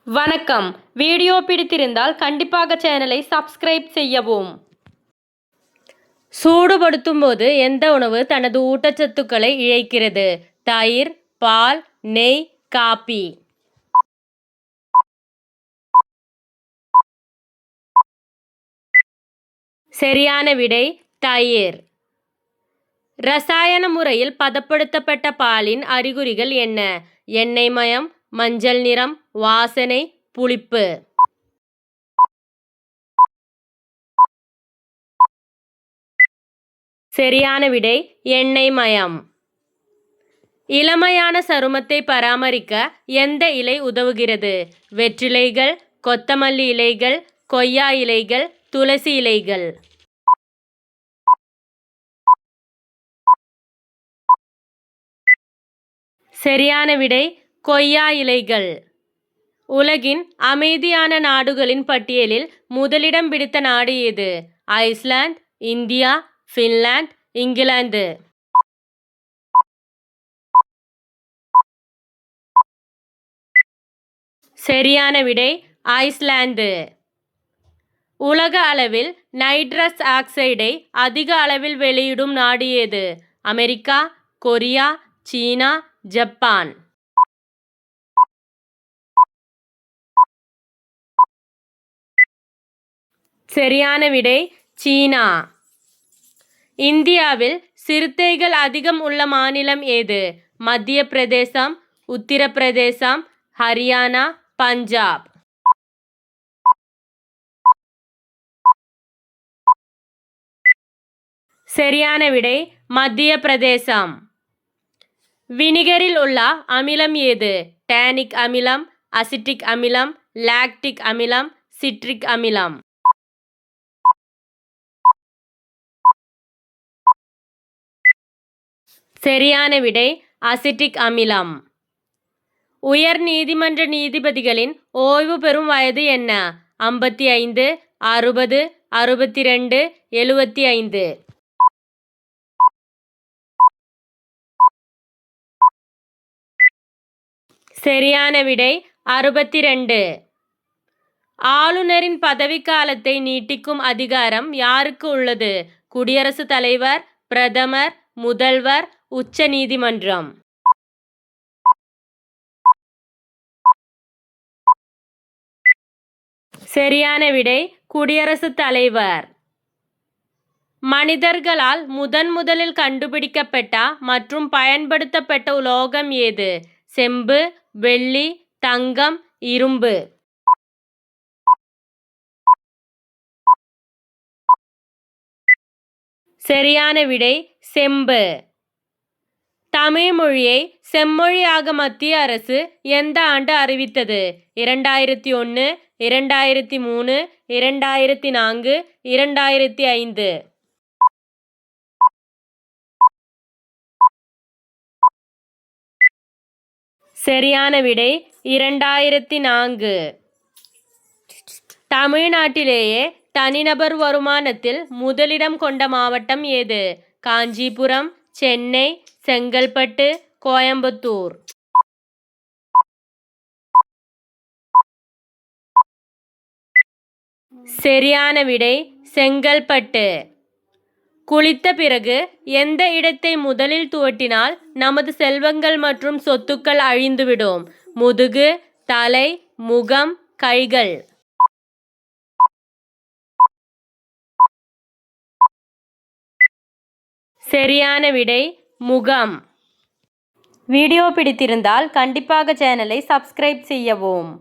வணக்கம். வீடியோ பிடித்திருந்தால் கண்டிப்பாக சேனலை சப்ஸ்கிரைப் செய்யவும். சூடுபடுத்தும் போது எந்த உணவு தனது ஊட்டச்சத்துக்களை இழக்கிறது? தயிர், பால், நெய், காபி. சரியான விடை தயிர். ரசாயன முறையில் பதப்படுத்தப்பட்ட பாலின் அறிகுறிகள் என்ன? எண்ணெய் மயம், மஞ்சள் நிறம், வாசனை, புளிப்பு. சரியான விடை எண்ணெய் மயம். இளமையான சருமத்தை பராமரிக்க எந்த இலை உதவுகிறது? வெற்றிலைகள், கொத்தமல்லி இலைகள், கொய்யா இலைகள், துளசி இலைகள். சரியான விடை கொய்யா இலைகள். உலகின் அமைதியான நாடுகளின் பட்டியலில் முதலிடம் பிடித்த நாடு எது? Iceland, India, Finland, England. சரியான விடை ஐஸ்லாந்து. உலக அளவில் நைட்ரஸ் ஆக்சைடை அதிக அளவில் வெளியிடும் நாடு எது? அமெரிக்கா, கொரியா, சீனா, ஜப்பான். சரியான விடை சீனா. இந்தியாவில் சிறுத்தைகள் அதிகம் உள்ள மாநிலம் ஏது? மத்திய பிரதேசம், உத்தரப்பிரதேசம், ஹரியானா, பஞ்சாப். சரியான விடை மத்திய பிரதேசம். வினிகரில் உள்ள அமிலம் ஏது? டேனிக் அமிலம், அசிட்டிக் அமிலம், லாக்டிக் அமிலம், சிட்ரிக் அமிலம். சரியான விடை அசிட்டிக் அமிலம். உயர் நீதிமன்ற நீதிபதிகளின் ஓய்வு பெறும் வயது என்ன? 55, 60, 62, 75. சரியான விடை 62. ஆளுநரின் பதவிக்காலத்தை நீட்டிக்கும் அதிகாரம் யாருக்கு உள்ளது? குடியரசுத் தலைவர், பிரதமர், முதல்வர், உச்ச நீதிமன்றம். சரியான விடை குடியரசுத் தலைவர். மனிதர்களால் முதலில் கண்டுபிடிக்கப்பட்ட மற்றும் பயன்படுத்தப்பட்ட உலோகம் ஏது? செம்பு, வெள்ளி, தங்கம், இரும்பு. சரியான விடை செம்பு. தமிழ் மொழியை செம்மொழியாக மத்திய அரசு எந்த ஆண்டு அறிவித்தது? 2001, 2003, 2004, 2005. சரியான விடை 2004. தமிழ்நாட்டிலேயே தனிநபர் வருமானத்தில் முதலிடம் கொண்ட மாவட்டம் ஏது? காஞ்சிபுரம், சென்னை, செங்கல்பட்டு, கோயம்புத்தூர். சரியான விடை செங்கல்பட்டு. குளித்த பிறகு எந்த இடத்தை முதலில் துவட்டினால் நமது செல்வங்கள் மற்றும் சொத்துக்கள் அழிந்துவிடும்? முதுகு, தலை, முகம், கைகள். சரியான விடை முகம். வீடியோ பிடித்திருந்தால் கண்டிப்பாக சேனலை சப்ஸ்கிரைப் செய்யவும்.